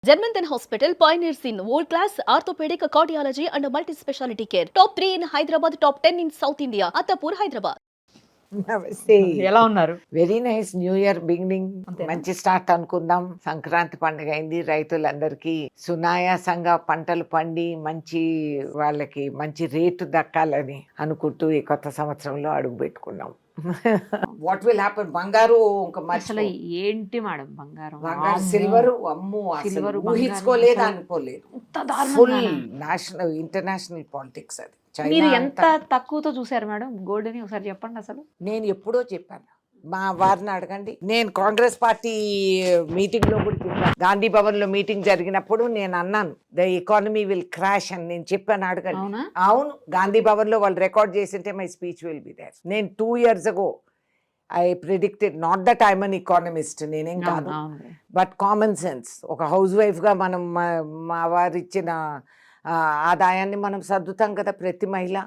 Germanton Hospital pioneers in world-class orthopedic cardiology and multi-specialty care. Top 3 in Hyderabad, top 10 in South India. Attapur, Hyderabad. నమస్తే. ఎలా ఉన్నారు? Very nice new year beginning. అంతేనా? మంచి start అనుకుందాం. సంక్రాంతి పండుగ అయింది. రైతులందరికీ సునాయాసంగా పంటలు పండి మంచి వాళ్ళకి మంచి రేటు దక్కాలని అనుకుంటూ ఈ కొత్త సంవత్సరంలో అడుగు పెట్టుకున్నాం. What will happen? బంగారు ఇంకా అసలు ఏంటి మేడం బంగారం బంగారు సిల్వర్ అమ్ము అసలు సిల్వర్, బంగారం ఊహించుకోలేదు, అసలు అనుకోలేదు. ఇంత దారుణంగానా? ఫుల్ నేషనల్ ఇంటర్నేషనల్ పాలిటిక్స్ అది. మీరు చైనా ఎంత అంతా తక్కువతో చూసారు మేడం గోల్డ్ ని? ఒకసారి చెప్పండి అసలు. నేను ఎప్పుడో చెప్పాను, మా వారిని అడగండి. నేను కాంగ్రెస్ పార్టీ మీటింగ్ లో కూడా చెప్పాను. గాంధీ భవన్ లో మీటింగ్ జరిగినప్పుడు నేను అన్నాను ద ఎకానమీ విల్ క్రాష్ అని నేను చెప్పాను, అడగండి. అవునా? అవును, గాంధీ భవన్ లో వాళ్ళు రికార్డ్ చేసింటే my speech will be there. నేను 2 years ago I predicted, not that I'm an economist, నేనేం కాదు, బట్ కామన్ సెన్స్. ఒక హౌస్ వైఫ్గా మనం మా వారు ఇచ్చిన ఆదాయాన్ని మనం సర్దుతాం కదా, ప్రతి మహిళ.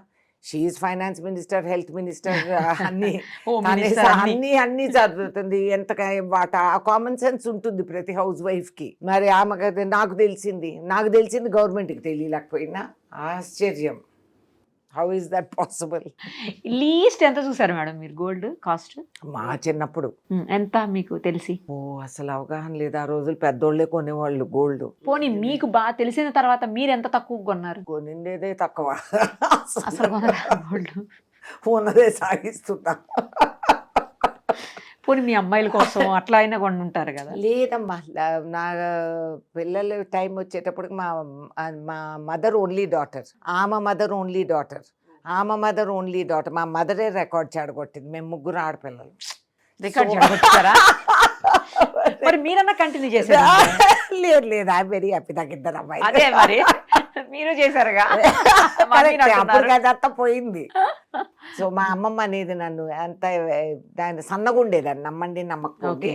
She is finance minister, health minister, అన్ని అన్ని చదువుతుంది. ఎంత వాట ఆ కామన్ సెన్స్ ఉంటుంది ప్రతి హౌస్ వైఫ్ కి. మరి ఆమె నాకు తెలిసింది గవర్నమెంట్కి తెలియలేకపోయినా ఆశ్చర్యం. How is that possible? Least ఎంత చూసారు మేడం మీరు గోల్డ్ కాస్ట్? మా చిన్నప్పుడు ఎంత మీకు తెలిసి? అసలు అవగాహన లేదు. ఆ రోజులు పెద్దోళ్లే కొనేవాళ్ళు గోల్డ్. పోనీ మీకు బాగా తెలిసిన తర్వాత మీరు ఎంత తక్కువ కొన్నారు? కొనిండేదే తక్కువ, అసలు గోల్డ్ ఉన్నదే సాగిస్తున్నా. పోనీ మీ అమ్మాయిల కోసం అట్లా అయినా కొని ఉంటారు కదా? లేదమ్మా, నా పిల్లల టైం వచ్చేటప్పటికి మా మదర్ ఓన్లీ డాటర్, ఆమె మదర్ ఓన్లీ డాటర్, మా మదరే రికార్డ్ చెడగొట్టింది. మేము 3 ఆడపిల్లలు. రికార్డ్ చెడగొట్టారా? మరి మీరన్నా కంటిన్యూ చేశారా? లేదు, ఐ వెరీ హ్యాపీ. నాకు 2 అమ్మాయి. అదే మరి మీరు చేశారుగా. అప్పుడు అదంతా పోయింది. సో మా అమ్మమ్మ అనేది నన్ను అంత దాని సన్నగుండేదాన్ని, నమ్మండి నమ్మకండి.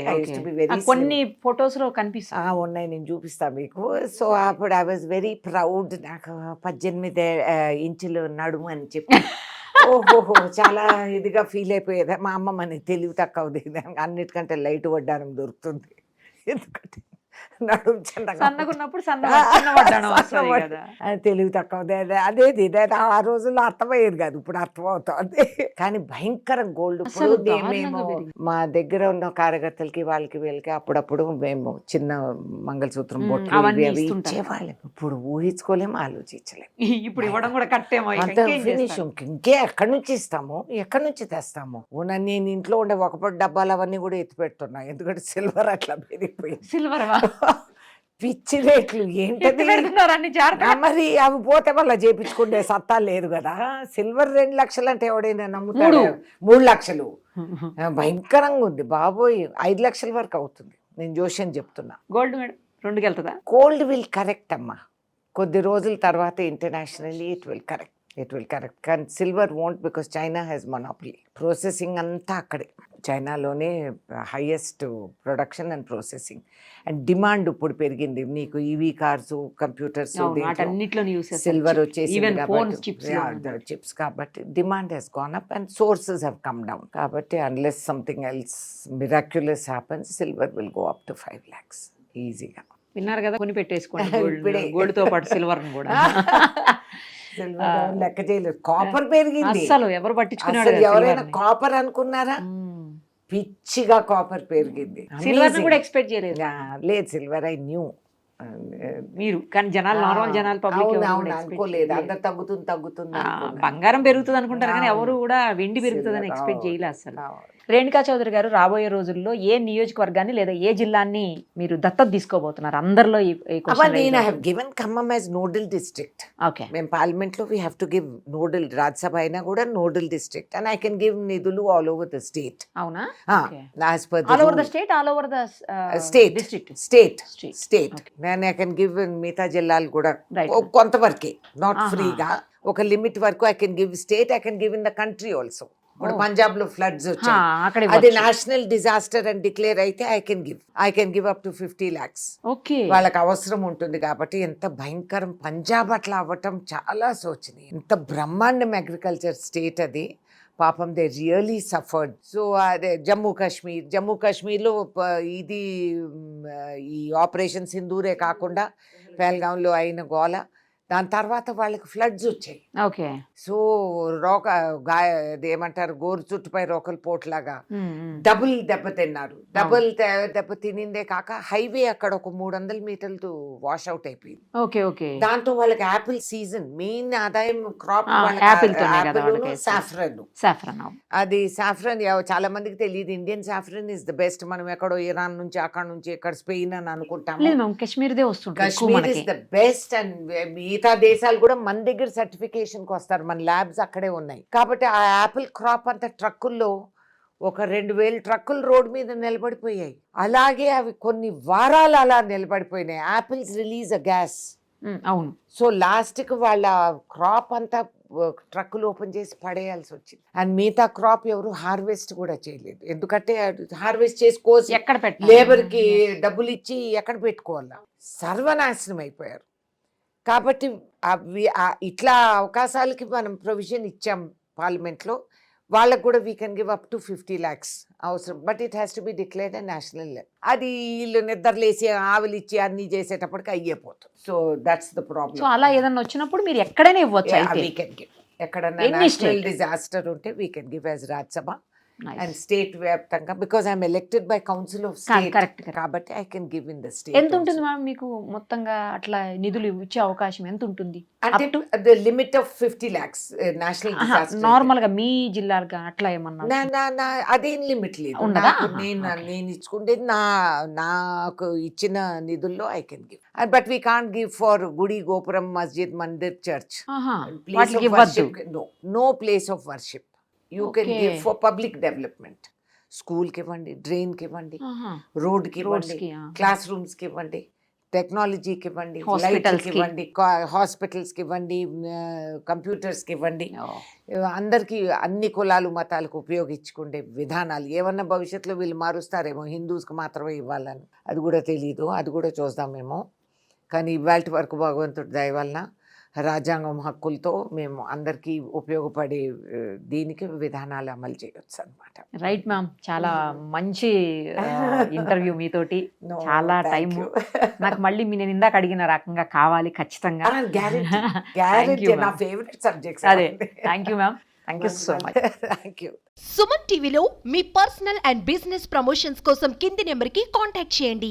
కొన్ని ఫొటోస్ లో కనిపిస్తా ఉన్నాయి, నేను చూపిస్తా మీకు. సో అప్పుడు ఐ వాజ్ వెరీ ప్రౌడ్. నాకు 18 ఇంచులు నడుము అని చెప్పి ఓహోహో చాలా ఇదిగా ఫీల్ అయిపోయేది. మా అమ్మమ్మని తెలివి తక్కువది, అన్నిటికంటే లైట్ వడ్డానం దొరుకుతుంది. ఎందుకంటే నడుము సన్నగున్నప్పుడు తెలివి తక్కువది అదేది. ఆ రోజుల్లో అర్థమయ్యేది కాదు, ఇప్పుడు అర్థమవుతుంది. కానీ భయంకరం గోల్డ్. ఇప్పుడు మేము మా దగ్గర ఉన్న కార్యకర్తలకి వాళ్ళకి వీళ్ళకి అప్పుడప్పుడు మేము చిన్న మంగళసూత్రం బొట్లు అవి ఇచ్చేవాళ్ళం. ఇప్పుడు ఊహించుకోలేము, ఆలోచించలేము. ఇప్పుడు ఇవ్వడం కూడా కట్టేమో. ఇంకే ఎక్కడి నుంచి ఇస్తాము, ఎక్కడి నుంచి తెస్తాము? నేను ఇంట్లో ఉండే ఒక డబ్బాలు అవన్నీ కూడా ఎత్తి పెడుతున్నా, ఎందుకంటే సిల్వర్ అట్లా పెరిగిపోయింది. సిల్వర్ పిచ్చి రేట్లు ఏంటది మరి. అవి పోతే మళ్ళీ చేపించుకుంటే సత్తా లేదు కదా. సిల్వర్ 2 లక్షలు అంటే ఎవడైనా నమ్ముతాడు? 3 లక్షలు భయంకరంగా ఉంది బాబోయ్. 5 లక్షల వరకు అవుతుంది, నేను జోష్యం చెప్తున్నా. గోల్డ్ మేడం 2కి వెళ్తుందా? గోల్డ్ విల్ కరెక్ట్ అమ్మా, కొద్ది రోజుల తర్వాత ఇంటర్నేషనల్లీ ఇట్ విల్ కరెక్ట్. కానీ silver won't, because China has monopoly. Processing అంతా అక్కడే, చైనాలోనే highest production and processing. And demand ఇప్పుడు పెరిగింది. నీకు ఈవీ కార్స్, కంప్యూటర్స్, సిల్వర్ వచ్చేసి చిప్స్ కాబట్టి demand has gone up and sources have come down. కాబట్టి unless something else miraculous happens, silver will go up to 5 lakhs ఈజీగా. విన్నారు కదా, కొని పెట్టేసుకోండి గోల్డ్ తో పాటు సిల్వర్ కూడా. లెక్క చేయలేదు. కాపర్ పెరిగింది, అసలు ఎవరు పట్టించుకున్నారు? ఎవరైనా కాపర్ అనుకున్నారా? పిచ్చిగా కాపర్ పెరిగింది. సిల్వర్ కూడా ఎక్స్పెక్ట్ చేయలేదు. లేదు, సిల్వర్ ఐ న్యూ. మీరు కానీ జనాలు, నార్మల్ జనాలు, పబ్లిక్ అనుకోలేదు. అంత తగ్గుతుంది. బంగారం పెరుగుతుంది అనుకుంటారు కానీ ఎవరు కూడా వెండి పెరుగుతుందని ఎక్స్పెక్ట్ చేయలేదు అసలు. రేణుకా చౌదరి గారు, రాబోయే రోజుల్లో ఏ నియోజకవర్గాన్ని లేదా ఏ జిల్లాని మీరు దత్తత తీసుకోబోతున్నారు? అందరిలో Khammam as nodal district. Okay, మేము పార్లమెంట్ లో we have to give nodal. Rajya Sabha అయినా కూడా nodal district, and I can give నిధులు ఆల్ ఓవర్ ద స్టేట్. అవునా? All over the state, all over the state. నేను ఐ కెన్ గివ్ మిగతా జిల్లాలు కూడా కొంతవరకే, నాట్ ఫ్రీగా. ఒక లిమిట్ వరకు I can give state, I can give in the country also. ఇప్పుడు పంజాబ్ లో ఫ్లడ్స్ వచ్చాయి, అది నేషనల్ డిజాస్టర్ అని డిక్లేర్ అయితే I can give up to 50 lakhs. వాళ్ళకి అవసరం ఉంటుంది కాబట్టి. ఎంత భయంకరం పంజాబ్ అట్లా అవ్వటం చాలా శోచనీయం. ఎంత బ్రహ్మాండం అగ్రికల్చర్ స్టేట్ అది. పాపం దే రియలీ సఫర్డ్. సో అదే జమ్మూ కాశ్మీర్లో ఇది ఈ ఆపరేషన్ సింధూరే కాకుండా పెహల్గాంలో అయిన గోల, దాని తర్వాత వాళ్ళకి ఫ్లడ్స్ వచ్చాయి. ఓకే. సో ఏమంటారు గోరు చుట్టుపై రోకలు పోట్లాగా డబుల్ దెబ్బతిన్నారు. దెబ్బ తినిందే కాక హైవే అక్కడ ఒక 300 మీటర్లు వాష్ అవుట్ అయిపోయింది. Okay okay. దాంతో వాళ్ళకి యాపిల్ సీజన్, మెయిన్ ఆదాయం క్రాప్ సాఫ్రన్. అది సాఫ్రన్ చాలా మందికి తెలియదు. Indian saffron is the best. మనం ఎక్కడో ఇరాన్ నుంచి అక్కడ నుంచి ఎక్కడ స్పెయిన్ అని అనుకుంటాము. కాశ్మీర్దే వస్తుంది. Kashmir is the best. And మిగతా దేశాలు కూడా మన దగ్గర సర్టిఫికేషన్ కి వస్తారు. మన ల్యాబ్స్ అక్కడే ఉన్నాయి. కాబట్టి ఆ యాపిల్ క్రాప్ అంతా ట్రక్కుల్లో ఒక 2000 ట్రక్కులు రోడ్ మీద నిలబడిపోయాయి. అలాగే అవి కొన్ని వారాలు అలా నిలబడిపోయినాయి. యాపిల్స్ రిలీజ్ అ గ్యాస్. అవును. సో లాస్ట్కి వాళ్ళ క్రాప్ అంతా ట్రక్కులు ఓపెన్ చేసి పడేయాల్సి వచ్చింది. అండ్ మిగతా క్రాప్ ఎవరు హార్వెస్ట్ కూడా చేయలేదు. ఎందుకంటే హార్వెస్ట్ చేసుకోసి ఎక్కడ లేబర్కి డబ్బులు ఇచ్చి ఎక్కడ పెట్టుకోవాలా, సర్వనాశనం అయిపోయారు. కాబట్టి ఇట్లా అవకాశాలకి మనం ప్రొవిజన్ ఇచ్చాం పార్లమెంట్లో. వాళ్ళకు కూడా we can give up to 50 lakhs అవసరం. But it has to be declared a national level. అది వీళ్ళు నిద్రలేసి ఆవులిచ్చి అన్ని చేసేటప్పటికి అయ్యేపోతుంది. So that's the problem. So అలా ఏదన్నా వచ్చినప్పుడు మీరు ఎక్కడైనా ఇవ్వచ్చు. We can give. ఎక్కడన్నా నేషనల్ డిజాస్టర్ ఉంటే we can give as Rajya Sabha and state వ్యాప్తంగా. Because I'm elected by council of state. Correct. కాబట్టి I can give in the state. ఎంత ఉంటుంది మ్యామ్ మీకు మొత్తంగా అట్లా నిధులు ఇచ్చే అవకాశం ఎంత ఉంటుంది? అంటే the limit of 50 lakhs national disaster. Normal గా మీ జిల్లాగా అట్లా ఏమన్నా అదేం లిమిట్ లేదు. నేను ఇచ్చుకుంటేది నాకు ఇచ్చిన నిధుల్లో I can give. But we can't give for గుడి, గోపురం, మస్జిద్, మందిర్, church. No place of worship. You can give for public development. స్కూల్కి ఇవ్వండి, డ్రైన్కి ఇవ్వండి, రోడ్కి ఇవ్వండి, క్లాస్ రూమ్స్కి ఇవ్వండి, టెక్నాలజీకి ఇవ్వండి, లైట్స్కి ఇవ్వండి, హాస్పిటల్స్కి ఇవ్వండి, కంప్యూటర్స్కి ఇవ్వండి. అందరికీ అన్ని కులాలు మతాలకు ఉపయోగించుకునే విధానాలు ఏమన్నా భవిష్యత్తులో వీళ్ళు మారుస్తారేమో. హిందూస్కి మాత్రమే ఇవ్వాలని అది కూడా తెలీదు. అది కూడా చూద్దామేమో. కానీ ఇవాళ వరకు భగవంతుడి దయ వలన రాజ్యాంగం హక్కులతో మేము అందరికీ ఉపయోగపడే దీనికి విధానాలు అమలు చేయొచ్చు అనమాట. Right ma'am. చాలా మంచి ఇంటర్వ్యూ మీతోటి. చాలా టైం నాకు మళ్ళీ నేను ఇందాక అడిగిన రకంగా కావాలి ఖచ్చితంగా. నా ఫేవరెట్ సబ్జెక్ట్స్. అదే. Thank you ma'am. Thank you so much. Thank you. Suman టీవీలో మీ పర్సనల్ అండ్ బిజినెస్ ప్రమోషన్స్ కోసం కింది నెంబర్కి కాంటాక్ట్ చేయండి.